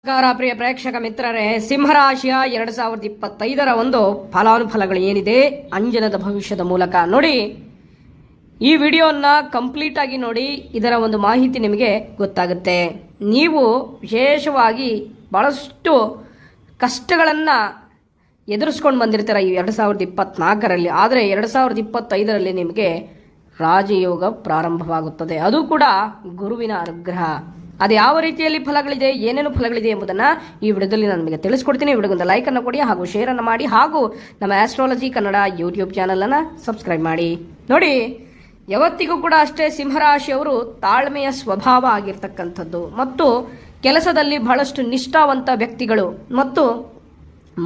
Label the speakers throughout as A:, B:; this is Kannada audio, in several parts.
A: ನಮಸ್ಕಾರ ಪ್ರಿಯ ಪ್ರೇಕ್ಷಕ ಮಿತ್ರರೇ, ಸಿಂಹರಾಶಿಯ 2025ರ ಒಂದು ಫಲಾನುಫಲಗಳು ಏನಿದೆ ಅಂಜನದ ಭವಿಷ್ಯದ ಮೂಲಕ ನೋಡಿ. ಈ ವಿಡಿಯೋನ ಕಂಪ್ಲೀಟ್ ಆಗಿ ನೋಡಿ, ಇದರ ಒಂದು ಮಾಹಿತಿ ನಿಮಗೆ ಗೊತ್ತಾಗುತ್ತೆ. ನೀವು ವಿಶೇಷವಾಗಿ ಬಹಳಷ್ಟು ಕಷ್ಟಗಳನ್ನು ಎದುರಿಸ್ಕೊಂಡು ಬಂದಿರ್ತೀರ ಈ 2024ರಲ್ಲಿ. ಆದರೆ 2025ರಲ್ಲಿ ನಿಮಗೆ ರಾಜಯೋಗ ಪ್ರಾರಂಭವಾಗುತ್ತದೆ, ಅದು ಕೂಡ ಗುರುವಿನ ಅನುಗ್ರಹ. ಅದು ಯಾವ ರೀತಿಯಲ್ಲಿ ಫಲಗಳಿದೆ, ಏನೇನು ಫಲಗಳಿದೆ ಎಂಬುದನ್ನು ಈ ವಿಡಿಯೋದಲ್ಲಿ ನಾನು ನಿಮಗೆ ತಿಳಿಸ್ಕೊಡ್ತೀನಿ. ವಿಡಿಯೋಗೊಂದು ಲೈಕನ್ನು ಕೊಡಿ ಹಾಗೂ ಶೇರನ್ನು ಮಾಡಿ ಹಾಗೂ ನಮ್ಮ ಆಸ್ಟ್ರಾಲಜಿ ಕನ್ನಡ ಯೂಟ್ಯೂಬ್ ಚಾನಲನ್ನು ಸಬ್ಸ್ಕ್ರೈಬ್ ಮಾಡಿ. ನೋಡಿ, ಯಾವತ್ತಿಗೂ ಕೂಡ ಅಷ್ಟೇ ಸಿಂಹರಾಶಿಯವರು ತಾಳ್ಮೆಯ ಸ್ವಭಾವ ಆಗಿರ್ತಕ್ಕಂಥದ್ದು ಮತ್ತು ಕೆಲಸದಲ್ಲಿ ಬಹಳಷ್ಟು ನಿಷ್ಠಾವಂತ ವ್ಯಕ್ತಿಗಳು ಮತ್ತು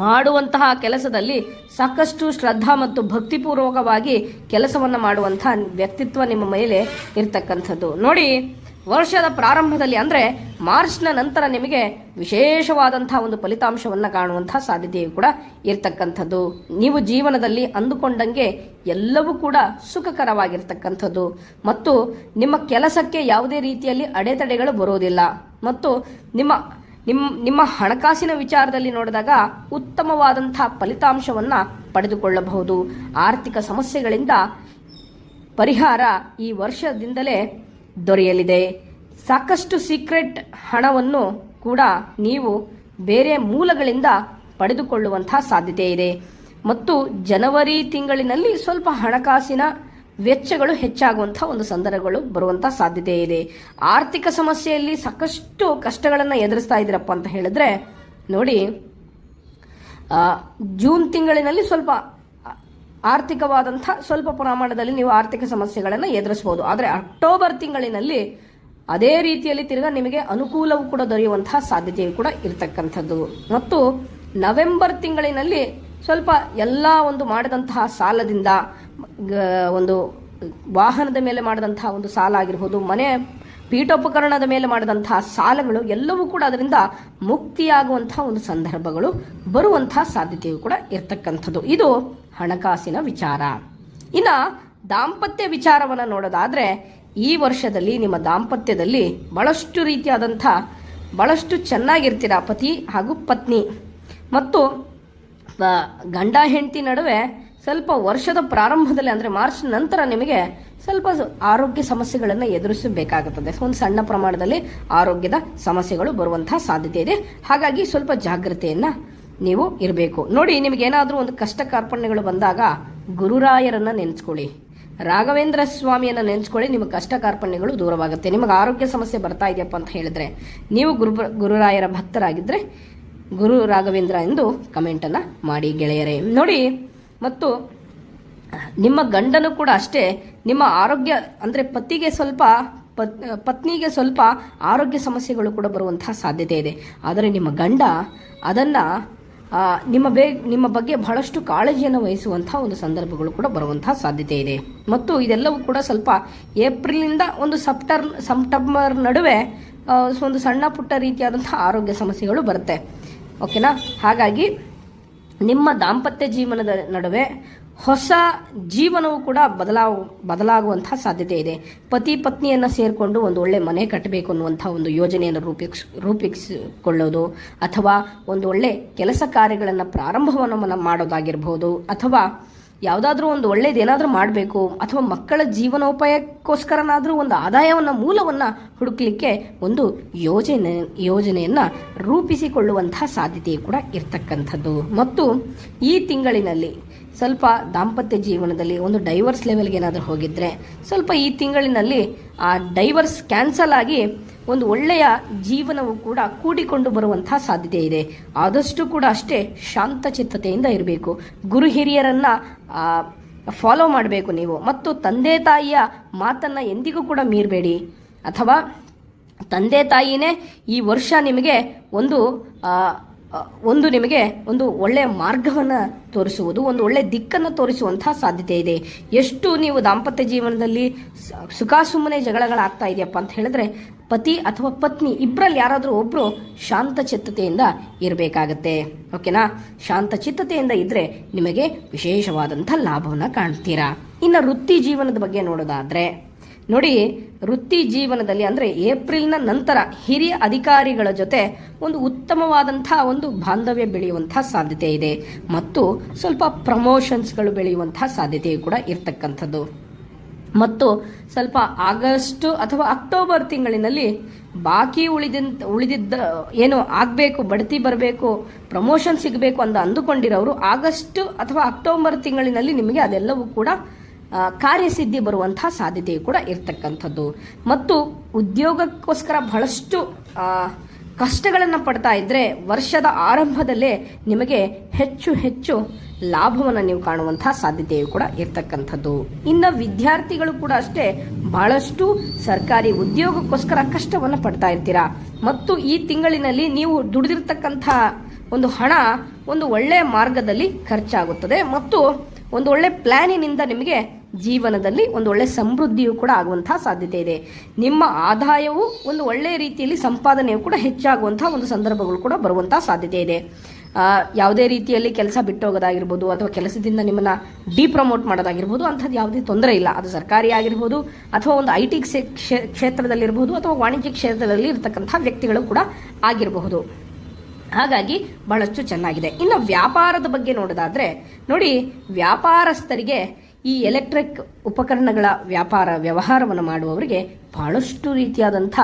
A: ಮಾಡುವಂತಹ ಕೆಲಸದಲ್ಲಿ ಸಾಕಷ್ಟು ಶ್ರದ್ಧಾ ಮತ್ತು ಭಕ್ತಿಪೂರ್ವಕವಾಗಿ ಕೆಲಸವನ್ನು ಮಾಡುವಂತಹ ವ್ಯಕ್ತಿತ್ವ ನಿಮ್ಮ ಮೇಲೆ ಇರ್ತಕ್ಕಂಥದ್ದು. ನೋಡಿ, ವರ್ಷದ ಪ್ರಾರಂಭದಲ್ಲಿ ಅಂದರೆ ಮಾರ್ಚ್ನ ನಂತರ ನಿಮಗೆ ವಿಶೇಷವಾದಂತಹ ಒಂದು ಫಲಿತಾಂಶವನ್ನು ಕಾಣುವಂತಹ ಸಾಧ್ಯತೆಯು ಕೂಡ ಇರ್ತಕ್ಕಂಥದ್ದು. ನೀವು ಜೀವನದಲ್ಲಿ ಅಂದುಕೊಂಡಂಗೆ ಎಲ್ಲವೂ ಕೂಡ ಸುಖಕರವಾಗಿರ್ತಕ್ಕಂಥದ್ದು ಮತ್ತು ನಿಮ್ಮ ಕೆಲಸಕ್ಕೆ ಯಾವುದೇ ರೀತಿಯಲ್ಲಿ ಅಡೆತಡೆಗಳು ಬರೋದಿಲ್ಲ ಮತ್ತು ನಿಮ್ಮ ಹಣಕಾಸಿನ ವಿಚಾರದಲ್ಲಿ ನೋಡಿದಾಗ ಉತ್ತಮವಾದಂತಹ ಫಲಿತಾಂಶವನ್ನು ಪಡೆದುಕೊಳ್ಳಬಹುದು. ಆರ್ಥಿಕ ಸಮಸ್ಯೆಗಳಿಂದ ಪರಿಹಾರ ಈ ವರ್ಷದಿಂದಲೇ ದೊರೆಯಲಿದೆ. ಸಾಕಷ್ಟು ಸೀಕ್ರೆಟ್ ಹಣವನ್ನು ಕೂಡ ನೀವು ಬೇರೆ ಮೂಲಗಳಿಂದ ಪಡೆದುಕೊಳ್ಳುವಂತಹ ಸಾಧ್ಯತೆ ಇದೆ ಮತ್ತು ಜನವರಿ ತಿಂಗಳಿನಲ್ಲಿ ಸ್ವಲ್ಪ ಹಣಕಾಸಿನ ವೆಚ್ಚಗಳು ಹೆಚ್ಚಾಗುವಂಥ ಒಂದು ಸಂದರ್ಭಗಳು ಬರುವಂಥ ಸಾಧ್ಯತೆ ಇದೆ. ಆರ್ಥಿಕ ಸಮಸ್ಯೆಯಲ್ಲಿ ಸಾಕಷ್ಟು ಕಷ್ಟಗಳನ್ನು ಎದುರಿಸ್ತಾ ಇದ್ದೀರಪ್ಪ ಅಂತ ಹೇಳಿದ್ರೆ ನೋಡಿ, ಜೂನ್ ತಿಂಗಳಿನಲ್ಲಿ ಸ್ವಲ್ಪ ಆರ್ಥಿಕವಾದಂಥ ಸ್ವಲ್ಪ ಪ್ರಮಾಣದಲ್ಲಿ ನೀವು ಆರ್ಥಿಕ ಸಮಸ್ಯೆಗಳನ್ನು ಎದುರಿಸಬಹುದು. ಆದರೆ ಅಕ್ಟೋಬರ್ ತಿಂಗಳಿನಲ್ಲಿ ಅದೇ ರೀತಿಯಲ್ಲಿ ತಿರ್ಗಾ ನಿಮಗೆ ಅನುಕೂಲವೂ ಕೂಡ ದೊರೆಯುವಂತಹ ಸಾಧ್ಯತೆಯು ಕೂಡ ಇರತಕ್ಕಂಥದ್ದು ಮತ್ತು ನವೆಂಬರ್ ತಿಂಗಳಿನಲ್ಲಿ ಸ್ವಲ್ಪ ಎಲ್ಲ ಒಂದು ಮಾಡಿದಂತಹ ಸಾಲದಿಂದ ಒಂದು ವಾಹನದ ಮೇಲೆ ಮಾಡಿದಂತಹ ಒಂದು ಸಾಲ ಆಗಿರ್ಬೋದು, ಮನೆ ಪೀಠೋಪಕರಣದ ಮೇಲೆ ಮಾಡಿದಂತಹ ಸಾಲಗಳು ಎಲ್ಲವೂ ಕೂಡ ಅದರಿಂದ ಮುಕ್ತಿಯಾಗುವಂತಹ ಒಂದು ಸಂದರ್ಭಗಳು ಬರುವಂತಹ ಸಾಧ್ಯತೆಯು ಕೂಡ ಇರ್ತಕ್ಕಂಥದ್ದು. ಇದು ಹಣಕಾಸಿನ ವಿಚಾರ. ಇನ್ನು ದಾಂಪತ್ಯ ವಿಚಾರವನ್ನು ನೋಡೋದಾದ್ರೆ ಈ ವರ್ಷದಲ್ಲಿ ನಿಮ್ಮ ದಾಂಪತ್ಯದಲ್ಲಿ ಬಹಳಷ್ಟು ರೀತಿಯಾದಂಥ ಬಹಳಷ್ಟು ಚೆನ್ನಾಗಿರ್ತೀರ. ಪತಿ ಹಾಗೂ ಪತ್ನಿ ಮತ್ತು ಗಂಡ ಹೆಂಡತಿ ನಡುವೆ ಸ್ವಲ್ಪ ವರ್ಷದ ಪ್ರಾರಂಭದಲ್ಲಿ ಅಂದರೆ ಮಾರ್ಚ್ ನಂತರ ನಿಮಗೆ ಸ್ವಲ್ಪ ಆರೋಗ್ಯ ಸಮಸ್ಯೆಗಳನ್ನು ಎದುರಿಸಬೇಕಾಗುತ್ತದೆ. ಒಂದು ಸಣ್ಣ ಪ್ರಮಾಣದಲ್ಲಿ ಆರೋಗ್ಯದ ಸಮಸ್ಯೆಗಳು ಬರುವಂತಹ ಸಾಧ್ಯತೆ ಇದೆ. ಹಾಗಾಗಿ ಸ್ವಲ್ಪ ಜಾಗ್ರತೆಯನ್ನು ನೀವು ಇರಬೇಕು. ನೋಡಿ, ನಿಮಗೇನಾದರೂ ಒಂದು ಕಷ್ಟ ಕಾರ್ಪಣ್ಯಗಳು ಬಂದಾಗ ಗುರುರಾಯರನ್ನು ನೆನೆಸ್ಕೊಳ್ಳಿ, ರಾಘವೇಂದ್ರ ಸ್ವಾಮಿಯನ್ನು ನೆನೆಸ್ಕೊಳ್ಳಿ. ನಿಮ್ಮ ಕಷ್ಟ ಕಾರ್ಪಣ್ಯಗಳು ದೂರವಾಗುತ್ತೆ. ನಿಮಗೆ ಆರೋಗ್ಯ ಸಮಸ್ಯೆ ಬರ್ತಾ ಇದೆಯಪ್ಪ ಅಂತ ಹೇಳಿದ್ರೆ ನೀವು ಗುರುರಾಯರ ಭಕ್ತರಾಗಿದ್ದರೆ ಗುರು ರಾಘವೇಂದ್ರ ಎಂದು ಕಮೆಂಟನ್ನು ಮಾಡಿ ಗೆಳೆಯರೇ. ನೋಡಿ, ಮತ್ತು ನಿಮ್ಮ ಗಂಡನು ಕೂಡ ಅಷ್ಟೇ ನಿಮ್ಮ ಆರೋಗ್ಯ ಅಂದರೆ ಪತ್ನಿಗೆ ಸ್ವಲ್ಪ ಆರೋಗ್ಯ ಸಮಸ್ಯೆಗಳು ಕೂಡ ಬರುವಂತಹ ಸಾಧ್ಯತೆ ಇದೆ. ಆದರೆ ನಿಮ್ಮ ಗಂಡ ಅದನ್ನು ನಿಮ್ಮ ಬಗ್ಗೆ ಬಹಳಷ್ಟು ಕಾಳಜಿಯನ್ನು ವಹಿಸುವಂತಹ ಒಂದು ಸಂದರ್ಭಗಳು ಕೂಡ ಬರುವಂತಹ ಸಾಧ್ಯತೆ ಇದೆ ಮತ್ತು ಇದೆಲ್ಲವೂ ಕೂಡ ಸ್ವಲ್ಪ ಏಪ್ರಿಲ್ನಿಂದ ಒಂದು ಸೆಪ್ಟೆಂಬರ್ ನಡುವೆ ಒಂದು ಸಣ್ಣ ಪುಟ್ಟ ರೀತಿಯಾದಂತಹ ಆರೋಗ್ಯ ಸಮಸ್ಯೆಗಳು ಬರುತ್ತೆ. ಓಕೆನಾ? ಹಾಗಾಗಿ ನಿಮ್ಮ ದಾಂಪತ್ಯ ಜೀವನದ ನಡುವೆ ಹೊಸ ಜೀವನವು ಕೂಡ ಬದಲಾಗುವಂತಹ ಸಾಧ್ಯತೆ ಇದೆ. ಪತಿ ಪತ್ನಿಯನ್ನು ಸೇರಿಕೊಂಡು ಒಂದು ಒಳ್ಳೆ ಮನೆ ಕಟ್ಟಬೇಕು ಅನ್ನುವಂಥ ಒಂದು ಯೋಜನೆಯನ್ನು ರೂಪಿಸಿಕೊಳ್ಳೋದು ಅಥವಾ ಒಂದು ಒಳ್ಳೆ ಕೆಲಸ ಕಾರ್ಯಗಳನ್ನು ಪ್ರಾರಂಭವನ್ನು ಮಾಡೋದಾಗಿರ್ಬೋದು ಅಥವಾ ಯಾವುದಾದ್ರೂ ಒಂದು ಒಳ್ಳೇದೇನಾದರೂ ಮಾಡಬೇಕು ಅಥವಾ ಮಕ್ಕಳ ಜೀವನೋಪಾಯಕ್ಕೋಸ್ಕರನಾದರೂ ಒಂದು ಆದಾಯವನ್ನು ಮೂಲವನ್ನು ಹುಡುಕಲಿಕ್ಕೆ ಒಂದು ಯೋಜನೆಯನ್ನು ರೂಪಿಸಿಕೊಳ್ಳುವಂತಹ ಸಾಧ್ಯತೆ ಕೂಡ ಇರ್ತಕ್ಕಂಥದ್ದು. ಮತ್ತು ಈ ತಿಂಗಳಿನಲ್ಲಿ ಸ್ವಲ್ಪ ದಾಂಪತ್ಯ ಜೀವನದಲ್ಲಿ ಒಂದು ಡೈವರ್ಸ್ ಲೆವೆಲ್ಗೆ ಏನಾದರೂ ಹೋಗಿದ್ರೆ ಸ್ವಲ್ಪ ಈ ತಿಂಗಳಿನಲ್ಲಿ ಆ ಡೈವರ್ಸ್ ಕ್ಯಾನ್ಸಲ್ ಆಗಿ ಒಂದು ಒಳ್ಳೆಯ ಜೀವನವು ಕೂಡ ಕೂಡಿಕೊಂಡು ಬರುವಂತಹ ಸಾಧ್ಯತೆ ಇದೆ. ಆದಷ್ಟು ಕೂಡ ಅಷ್ಟೇ ಶಾಂತಚಿತ್ತತೆಯಿಂದ ಇರಬೇಕು. ಗುರು ಹಿರಿಯರನ್ನು ಫಾಲೋ ಮಾಡಬೇಕು ನೀವು ಮತ್ತು ತಂದೆ ತಾಯಿಯ ಮಾತನ್ನು ಎಂದಿಗೂ ಕೂಡ ಮೀರಬೇಡಿ. ಅಥವಾ ತಂದೆ ತಾಯಿನೇ ಈ ವರ್ಷ ನಿಮಗೆ ನಿಮಗೆ ಒಂದು ಒಳ್ಳೆಯ ಮಾರ್ಗವನ್ನು ತೋರಿಸುವುದು, ಒಂದು ಒಳ್ಳೆಯ ದಿಕ್ಕನ್ನು ತೋರಿಸುವಂತಹ ಸಾಧ್ಯತೆ ಇದೆ. ಎಷ್ಟು ನೀವು ದಾಂಪತ್ಯ ಜೀವನದಲ್ಲಿ ಸುಮ್ಮನೆ ಜಗಳಗಳಾಗ್ತಾ ಇದೆಯಪ್ಪ ಅಂತ ಹೇಳಿದ್ರೆ ಪತಿ ಅಥವಾ ಪತ್ನಿ ಇಬ್ಬರಲ್ಲಿ ಯಾರಾದರೂ ಒಬ್ಬರು ಶಾಂತಚಿತ್ತತೆಯಿಂದ ಇರಬೇಕಾಗತ್ತೆ. ಓಕೆನಾ? ಶಾಂತಚಿತ್ತತೆಯಿಂದ ಇದ್ದರೆ ನಿಮಗೆ ವಿಶೇಷವಾದಂಥ ಲಾಭವನ್ನು ಕಾಣ್ತೀರಾ. ಇನ್ನು ವೃತ್ತಿ ಜೀವನದ ಬಗ್ಗೆ ನೋಡೋದಾದರೆ ನೋಡಿ, ವೃತ್ತಿ ಜೀವನದಲ್ಲಿ ಅಂದರೆ ಏಪ್ರಿಲ್ನ ನಂತರ ಹಿರಿಯ ಅಧಿಕಾರಿಗಳ ಜೊತೆ ಒಂದು ಉತ್ತಮವಾದಂಥ ಒಂದು ಬಾಂಧವ್ಯ ಬೆಳೆಯುವಂಥ ಸಾಧ್ಯತೆ ಇದೆ ಮತ್ತು ಸ್ವಲ್ಪ ಪ್ರಮೋಷನ್ಸ್ಗಳು ಬೆಳೆಯುವಂಥ ಸಾಧ್ಯತೆಯು ಕೂಡ ಇರ್ತಕ್ಕಂಥದ್ದು. ಮತ್ತು ಸ್ವಲ್ಪ ಆಗಸ್ಟ್ ಅಥವಾ ಅಕ್ಟೋಬರ್ ತಿಂಗಳಿನಲ್ಲಿ ಬಾಕಿ ಉಳಿದಿದ್ದ ಏನು ಆಗಬೇಕು, ಬಡ್ತಿ ಬರಬೇಕು, ಪ್ರಮೋಷನ್ ಸಿಗಬೇಕು ಅಂತ ಅಂದುಕೊಂಡಿರೋರು ಆಗಸ್ಟ್ ಅಥವಾ ಅಕ್ಟೋಬರ್ ತಿಂಗಳಿನಲ್ಲಿ ನಿಮಗೆ ಅದೆಲ್ಲವೂ ಕೂಡ ಕಾರ್ಯಸಿದ್ಧಿ ಬರುವಂತಹ ಸಾಧ್ಯತೆಯು ಕೂಡ ಇರ್ತಕ್ಕಂಥದ್ದು. ಮತ್ತು ಉದ್ಯೋಗಕ್ಕೋಸ್ಕರ ಬಹಳಷ್ಟು ಕಷ್ಟಗಳನ್ನು ಪಡ್ತಾ ಇದ್ದರೆ ವರ್ಷದ ಆರಂಭದಲ್ಲೇ ನಿಮಗೆ ಹೆಚ್ಚು ಹೆಚ್ಚು ಲಾಭವನ್ನು ನೀವು ಕಾಣುವಂತಹ ಸಾಧ್ಯತೆಯು ಕೂಡ ಇರ್ತಕ್ಕಂಥದ್ದು. ಇನ್ನು ವಿದ್ಯಾರ್ಥಿಗಳು ಕೂಡ ಅಷ್ಟೇ ಬಹಳಷ್ಟು ಸರ್ಕಾರಿ ಉದ್ಯೋಗಕ್ಕೋಸ್ಕರ ಕಷ್ಟವನ್ನು ಪಡ್ತಾ ಇರ್ತೀರಾ ಮತ್ತು ಈ ತಿಂಗಳಿನಲ್ಲಿ ನೀವು ದುಡಿದಿರ್ತಕ್ಕಂಥ ಒಂದು ಹಣ ಒಂದು ಒಳ್ಳೆಯ ಮಾರ್ಗದಲ್ಲಿ ಖರ್ಚಾಗುತ್ತದೆ ಮತ್ತು ಒಂದು ಒಳ್ಳೆ ಪ್ಲಾನಿನಿಂದ ನಿಮಗೆ ಜೀವನದಲ್ಲಿ ಒಂದು ಒಳ್ಳೆ ಸಮೃದ್ಧಿಯು ಕೂಡ ಆಗುವಂತಹ ಸಾಧ್ಯತೆ ಇದೆ. ನಿಮ್ಮ ಆದಾಯವು ಒಂದು ಒಳ್ಳೆಯ ರೀತಿಯಲ್ಲಿ ಸಂಪಾದನೆಯು ಕೂಡ ಹೆಚ್ಚಾಗುವಂತಹ ಒಂದು ಸಂದರ್ಭಗಳು ಕೂಡ ಬರುವಂತಹ ಸಾಧ್ಯತೆ ಇದೆ. ಯಾವುದೇ ರೀತಿಯಲ್ಲಿ ಕೆಲಸ ಬಿಟ್ಟೋಗೋದಾಗಿರ್ಬೋದು ಅಥವಾ ಕೆಲಸದಿಂದ ನಿಮ್ಮನ್ನ ಡಿಪ್ರಮೋಟ್ ಮಾಡೋದಾಗಿರ್ಬೋದು, ಅಂಥದ್ದು ಯಾವುದೇ ತೊಂದರೆ ಇಲ್ಲ. ಅದು ಸರ್ಕಾರಿ ಆಗಿರ್ಬೋದು ಅಥವಾ ಒಂದು IT ಕ್ಷೇತ್ರದಲ್ಲಿರ್ಬೋದು ಅಥವಾ ವಾಣಿಜ್ಯ ಕ್ಷೇತ್ರದಲ್ಲಿ ಇರತಕ್ಕಂಥ ವ್ಯಕ್ತಿಗಳು ಕೂಡ ಆಗಿರಬಹುದು. ಹಾಗಾಗಿ ಬಹಳಷ್ಟು ಚೆನ್ನಾಗಿದೆ. ಇನ್ನು ವ್ಯಾಪಾರದ ಬಗ್ಗೆ ನೋಡೋದಾದ್ರೆ ನೋಡಿ, ವ್ಯಾಪಾರಸ್ಥರಿಗೆ ಈ ಎಲೆಕ್ಟ್ರಿಕ್ ಉಪಕರಣಗಳ ವ್ಯವಹಾರವನ್ನು ಮಾಡುವವರಿಗೆ ಬಹಳಷ್ಟು ರೀತಿಯಾದಂಥ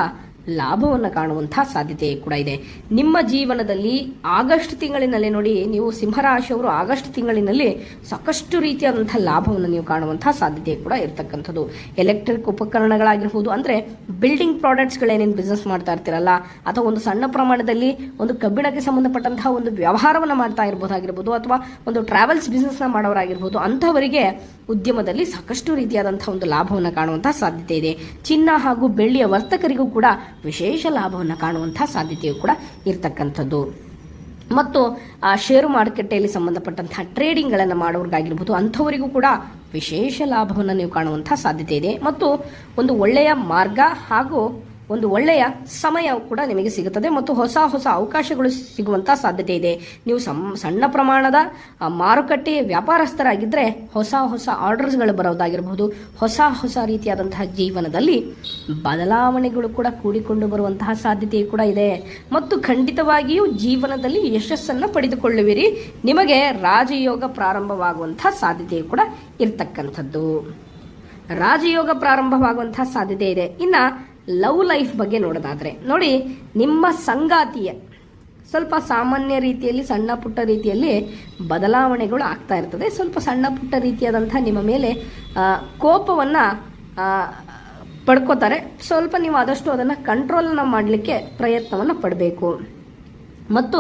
A: ಲಾಭವನ್ನು ಕಾಣುವಂತಹ ಸಾಧ್ಯತೆ ಕೂಡ ಇದೆ. ನಿಮ್ಮ ಜೀವನದಲ್ಲಿ ಆಗಸ್ಟ್ ತಿಂಗಳಿನಲ್ಲಿ ನೋಡಿ, ನೀವು ಸಿಂಹರಾಶಿಯವರು ಆಗಸ್ಟ್ ತಿಂಗಳಿನಲ್ಲಿ ಸಾಕಷ್ಟು ರೀತಿಯಾದಂತಹ ಲಾಭವನ್ನು ನೀವು ಕಾಣುವಂತಹ ಸಾಧ್ಯತೆ ಕೂಡ ಇರತಕ್ಕಂಥದ್ದು. ಎಲೆಕ್ಟ್ರಿಕ್ ಉಪಕರಣಗಳಾಗಿರ್ಬೋದು, ಅಂದರೆ ಬಿಲ್ಡಿಂಗ್ ಪ್ರಾಡಕ್ಟ್ಸ್ಗಳೇನೇನು ಬಿಸ್ನೆಸ್ ಮಾಡ್ತಾ ಇರ್ತೀರಲ್ಲ, ಅಥವಾ ಒಂದು ಸಣ್ಣ ಪ್ರಮಾಣದಲ್ಲಿ ಒಂದು ಕಬ್ಬಿಣಕ್ಕೆ ಸಂಬಂಧಪಟ್ಟಂತಹ ಒಂದು ವ್ಯವಹಾರವನ್ನು ಮಾಡ್ತಾ ಇರಬಹುದಾಗಿರ್ಬೋದು, ಅಥವಾ ಒಂದು ಟ್ರಾವೆಲ್ಸ್ ಬಿಸ್ನೆಸ್ನ ಮಾಡೋರಾಗಿರ್ಬೋದು, ಅಂಥವರಿಗೆ ಉದ್ಯಮದಲ್ಲಿ ಸಾಕಷ್ಟು ರೀತಿಯಾದಂತಹ ಒಂದು ಲಾಭವನ್ನು ಕಾಣುವಂತಹ ಸಾಧ್ಯತೆ ಇದೆ. ಚಿನ್ನ ಹಾಗೂ ಬೆಳ್ಳಿಯ ವರ್ತಕರಿಗೂ ಕೂಡ ವಿಶೇಷ ಲಾಭವನ್ನು ಕಾಣುವಂತಹ ಸಾಧ್ಯತೆಯು ಕೂಡ ಇರ್ತಕ್ಕಂಥದ್ದು. ಮತ್ತು ಷೇರು ಮಾರುಕಟ್ಟೆಯಲ್ಲಿ ಸಂಬಂಧಪಟ್ಟಂತಹ ಟ್ರೇಡಿಂಗ್ಗಳನ್ನು ಮಾಡೋರಿಗಾಗಿರ್ಬೋದು, ಅಂಥವರಿಗೂ ಕೂಡ ವಿಶೇಷ ಲಾಭವನ್ನು ನೀವು ಕಾಣುವಂತಹ ಸಾಧ್ಯತೆ ಇದೆ. ಮತ್ತು ಒಂದು ಒಳ್ಳೆಯ ಮಾರ್ಗ ಹಾಗೂ ಒಂದು ಒಳ್ಳೆಯ ಸಮಯ ಕೂಡ ನಿಮಗೆ ಸಿಗುತ್ತದೆ ಮತ್ತು ಹೊಸ ಹೊಸ ಅವಕಾಶಗಳು ಸಿಗುವಂತಹ ಸಾಧ್ಯತೆ ಇದೆ. ನೀವು ಸಣ್ಣ ಪ್ರಮಾಣದ ಮಾರುಕಟ್ಟೆ ವ್ಯಾಪಾರಸ್ಥರಾಗಿದ್ದರೆ ಹೊಸ ಹೊಸ ಆರ್ಡರ್ಸ್ಗಳು ಬರೋದಾಗಿರ್ಬೋದು, ಹೊಸ ರೀತಿಯಾದಂತಹ ಜೀವನದಲ್ಲಿ ಬದಲಾವಣೆಗಳು ಕೂಡ ಕೂಡಿಕೊಂಡು ಬರುವಂತಹ ಸಾಧ್ಯತೆ ಕೂಡ ಇದೆ. ಮತ್ತು ಖಂಡಿತವಾಗಿಯೂ ಜೀವನದಲ್ಲಿ ಯಶಸ್ಸನ್ನು ಪಡೆದುಕೊಳ್ಳುವಿರಿ. ನಿಮಗೆ ರಾಜಯೋಗ ಪ್ರಾರಂಭವಾಗುವಂತಹ ಸಾಧ್ಯತೆ ಕೂಡ ಇರ್ತಕ್ಕಂಥದ್ದು. ರಾಜಯೋಗ ಪ್ರಾರಂಭವಾಗುವಂತಹ ಸಾಧ್ಯತೆ ಇದೆ. ಇನ್ನು ಲವ್ ಲೈಫ್ ಬಗ್ಗೆ ನೋಡೋದಾದ್ರೆ ನೋಡಿ, ನಿಮ್ಮ ಸಂಗಾತಿಯ ಸ್ವಲ್ಪ ಸಾಮಾನ್ಯ ರೀತಿಯಲ್ಲಿ ಸಣ್ಣ ಪುಟ್ಟ ರೀತಿಯಲ್ಲಿ ಬದಲಾವಣೆಗಳು ಆಗ್ತಾ ಇರ್ತದೆ. ಸ್ವಲ್ಪ ಸಣ್ಣ ಪುಟ್ಟ ರೀತಿಯಾದಂಥ ನಿಮ್ಮ ಮೇಲೆ ಕೋಪವನ್ನು ಪಡ್ಕೋತಾರೆ. ಸ್ವಲ್ಪ ನೀವು ಆದಷ್ಟು ಅದನ್ನು ಕಂಟ್ರೋಲನ್ನು ಮಾಡಲಿಕ್ಕೆ ಪ್ರಯತ್ನವನ್ನು ಪಡಬೇಕು. ಮತ್ತು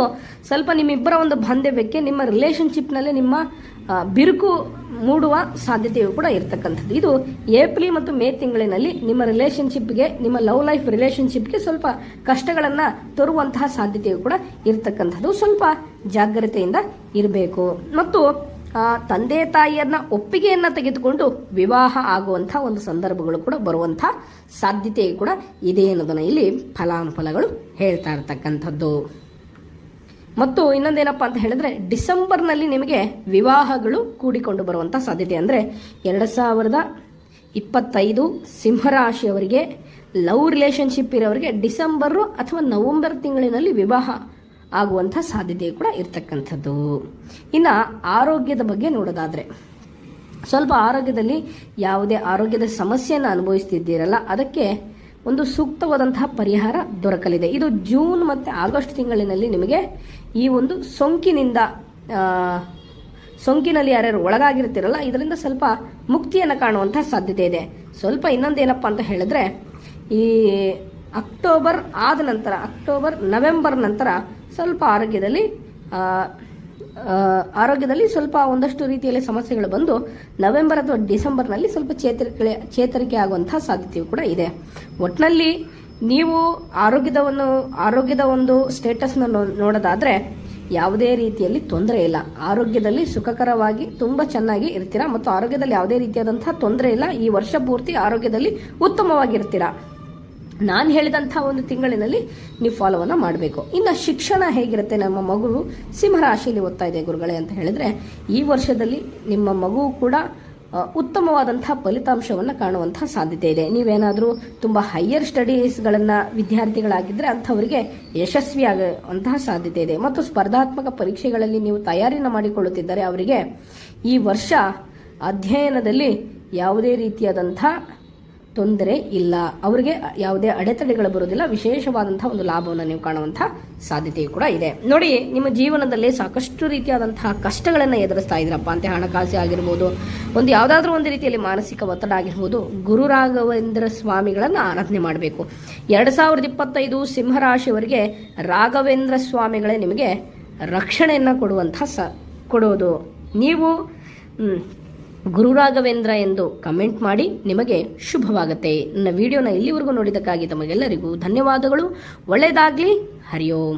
A: ಸ್ವಲ್ಪ ನಿಮ್ಮಿಬ್ಬರ ಒಂದು ಬಾಂಧವ್ಯಕ್ಕೆ ನಿಮ್ಮ ರಿಲೇಷನ್ಶಿಪ್ನಲ್ಲಿ ನಿಮ್ಮ ಬಿರುಕು ಮೂಡುವ ಸಾಧ್ಯತೆಯು ಕೂಡ ಇರ್ತಕ್ಕಂಥದ್ದು. ಇದು ಏಪ್ರಿಲ್ ಮತ್ತು ಮೇ ತಿಂಗಳಿನಲ್ಲಿ ನಿಮ್ಮ ರಿಲೇಷನ್ಶಿಪ್ಗೆ, ನಿಮ್ಮ ಲವ್ ಲೈಫ್ ರಿಲೇಷನ್ಶಿಪ್ಗೆ ಸ್ವಲ್ಪ ಕಷ್ಟಗಳನ್ನು ತರುವಂತಹ ಸಾಧ್ಯತೆಯು ಕೂಡ ಇರ್ತಕ್ಕಂಥದ್ದು. ಸ್ವಲ್ಪ ಜಾಗ್ರತೆಯಿಂದ ಇರಬೇಕು. ಮತ್ತು ತಂದೆ ತಾಯಿಯನ್ನ ಒಪ್ಪಿಗೆಯನ್ನು ತೆಗೆದುಕೊಂಡು ವಿವಾಹ ಆಗುವಂಥ ಒಂದು ಸಂದರ್ಭಗಳು ಕೂಡ ಬರುವಂಥ ಸಾಧ್ಯತೆ ಕೂಡ ಇದೆ ಅನ್ನೋದನ್ನು ಇಲ್ಲಿ ಫಲಾನುಫಲಗಳು ಹೇಳ್ತಾ ಇರ್ತಕ್ಕಂಥದ್ದು. ಮತ್ತು ಇನ್ನೊಂದೇನಪ್ಪ ಅಂತ ಹೇಳಿದ್ರೆ, ಡಿಸೆಂಬರ್ನಲ್ಲಿ ನಿಮಗೆ ವಿವಾಹಗಳು ಕೂಡಿಕೊಂಡು ಬರುವಂಥ ಸಾಧ್ಯತೆ. ಅಂದರೆ 2025 ಸಿಂಹರಾಶಿಯವರಿಗೆ ಲವ್ ರಿಲೇಷನ್ಶಿಪ್ ಇರೋರಿಗೆ ಡಿಸೆಂಬರು ಅಥವಾ ನವೆಂಬರ್ ತಿಂಗಳಿನಲ್ಲಿ ವಿವಾಹ ಆಗುವಂಥ ಸಾಧ್ಯತೆ ಕೂಡ ಇರ್ತಕ್ಕಂಥದ್ದು. ಇನ್ನು ಆರೋಗ್ಯದ ಬಗ್ಗೆ ನೋಡೋದಾದರೆ, ಸ್ವಲ್ಪ ಆರೋಗ್ಯದಲ್ಲಿ ಯಾವುದೇ ಆರೋಗ್ಯದ ಸಮಸ್ಯೆಯನ್ನು ಅನುಭವಿಸ್ತಿದ್ದೀರಲ್ಲ, ಅದಕ್ಕೆ ಒಂದು ಸೂಕ್ತವಾದಂತಹ ಪರಿಹಾರ ದೊರಕಲಿದೆ. ಇದು ಜೂನ್ ಮತ್ತು ಆಗಸ್ಟ್ ತಿಂಗಳಿನಲ್ಲಿ ನಿಮಗೆ ಈ ಒಂದು ಸೋಂಕಿನಲ್ಲಿ ಯಾರ್ಯಾರು ಒಳಗಾಗಿರ್ತಿರಲ್ಲ, ಇದರಿಂದ ಸ್ವಲ್ಪ ಮುಕ್ತಿಯನ್ನು ಕಾಣುವಂಥ ಸಾಧ್ಯತೆ ಇದೆ. ಸ್ವಲ್ಪ ಇನ್ನೊಂದೇನಪ್ಪ ಅಂತ ಹೇಳಿದ್ರೆ, ಈ ಅಕ್ಟೋಬರ್ ಆದ ನಂತರ, ನವೆಂಬರ್ ನಂತರ ಸ್ವಲ್ಪ ಆರೋಗ್ಯದಲ್ಲಿ ಸ್ವಲ್ಪ ಒಂದಷ್ಟು ರೀತಿಯಲ್ಲಿ ಸಮಸ್ಯೆಗಳು ಬಂದು ನವೆಂಬರ್ ಅಥವಾ ಡಿಸೆಂಬರ್ನಲ್ಲಿ ಸ್ವಲ್ಪ ಚೇತರಿಕೆ ಆಗುವಂತಹ ಸಾಧ್ಯತೆಯು ಕೂಡ ಇದೆ. ಒಟ್ಟಿನಲ್ಲಿ ನೀವು ಆರೋಗ್ಯದ ಒಂದು ಸ್ಟೇಟಸ್ನ ನೋಡೋದಾದ್ರೆ ಯಾವುದೇ ರೀತಿಯಲ್ಲಿ ತೊಂದರೆ ಇಲ್ಲ. ಆರೋಗ್ಯದಲ್ಲಿ ಸುಖಕರವಾಗಿ ತುಂಬ ಚೆನ್ನಾಗಿ ಇರ್ತೀರಾ ಮತ್ತು ಆರೋಗ್ಯದಲ್ಲಿ ಯಾವುದೇ ರೀತಿಯಾದಂತಹ ತೊಂದರೆ ಇಲ್ಲ. ಈ ವರ್ಷ ಪೂರ್ತಿ ಆರೋಗ್ಯದಲ್ಲಿ ಉತ್ತಮವಾಗಿರ್ತೀರಾ. ನಾನು ಹೇಳಿದಂಥ ಒಂದು ತಿಂಗಳಿನಲ್ಲಿ ನೀವು ಫಾಲೋವನ್ನು ಮಾಡಬೇಕು. ಇನ್ನು ಶಿಕ್ಷಣ ಹೇಗಿರುತ್ತೆ, ನಮ್ಮ ಮಗು ಸಿಂಹರಾಶಿಯಲ್ಲಿ ಓದ್ತಾ ಇದೆ ಗುರುಗಳೇ ಅಂತ ಹೇಳಿದ್ರೆ, ಈ ವರ್ಷದಲ್ಲಿ ನಿಮ್ಮ ಮಗು ಕೂಡ ಉತ್ತಮವಾದಂಥ ಫಲಿತಾಂಶವನ್ನು ಕಾಣುವಂಥ ಸಾಧ್ಯತೆ ಇದೆ. ನೀವೇನಾದರೂ ತುಂಬ ಹೈಯರ್ ಸ್ಟಡೀಸ್ಗಳನ್ನು ವಿದ್ಯಾರ್ಥಿಗಳಾಗಿದ್ದರೆ ಅಂಥವರಿಗೆ ಯಶಸ್ವಿಯಾಗುವಂತಹ ಸಾಧ್ಯತೆ ಇದೆ. ಮತ್ತು ಸ್ಪರ್ಧಾತ್ಮಕ ಪರೀಕ್ಷೆಗಳಲ್ಲಿ ನೀವು ತಯಾರಿಯನ್ನು ಮಾಡಿಕೊಳ್ಳುತ್ತಿದ್ದರೆ ಅವರಿಗೆ ಈ ವರ್ಷ ಅಧ್ಯಯನದಲ್ಲಿ ಯಾವುದೇ ರೀತಿಯಾದಂಥ ತೊಂದರೆ ಇಲ್ಲ, ಅವರಿಗೆ ಯಾವುದೇ ಅಡೆತಡೆಗಳು ಬರುವುದಿಲ್ಲ. ವಿಶೇಷವಾದಂತಹ ಒಂದು ಲಾಭವನ್ನು ನೀವು ಕಾಣುವಂತಹ ಸಾಧ್ಯತೆಯೂ ಕೂಡ ಇದೆ. ನೋಡಿ, ನಿಮ್ಮ ಜೀವನದಲ್ಲಿ ಸಾಕಷ್ಟು ರೀತಿಯಾದಂತಹ ಕಷ್ಟಗಳನ್ನು ಎದುರಿಸ್ತಾ ಇದ್ರಪ್ಪ ಅಂತ, ಹಣಕಾಸು ಆಗಿರ್ಬೋದು, ಒಂದು ಯಾವುದಾದ್ರೂ ಒಂದು ರೀತಿಯಲ್ಲಿ ಮಾನಸಿಕ ಒತ್ತಡ ಆಗಿರ್ಬೋದು, ಗುರು ರಾಘವೇಂದ್ರ ಸ್ವಾಮಿಗಳನ್ನು ಆರಾಧನೆ ಮಾಡಬೇಕು. 2025 ಸಿಂಹರಾಶಿಯವರಿಗೆ ರಾಘವೇಂದ್ರ ಸ್ವಾಮಿಗಳೇ ನಿಮಗೆ ರಕ್ಷಣೆಯನ್ನು ಕೊಡುವುದು. ನೀವು ಗುರು ರಾಘವೇಂದ್ರ ಎಂದು ಕಮೆಂಟ್ ಮಾಡಿ, ನಿಮಗೆ ಶುಭವಾಗುತ್ತೆ. ನನ್ನ ವಿಡಿಯೋನ ಇಲ್ಲಿವರೆಗೂ ನೋಡಿದ್ದಕ್ಕಾಗಿ ತಮಗೆಲ್ಲರಿಗೂ ಧನ್ಯವಾದಗಳು. ಒಳ್ಳೆಯದಾಗಲಿ. ಹರಿ ಓಂ.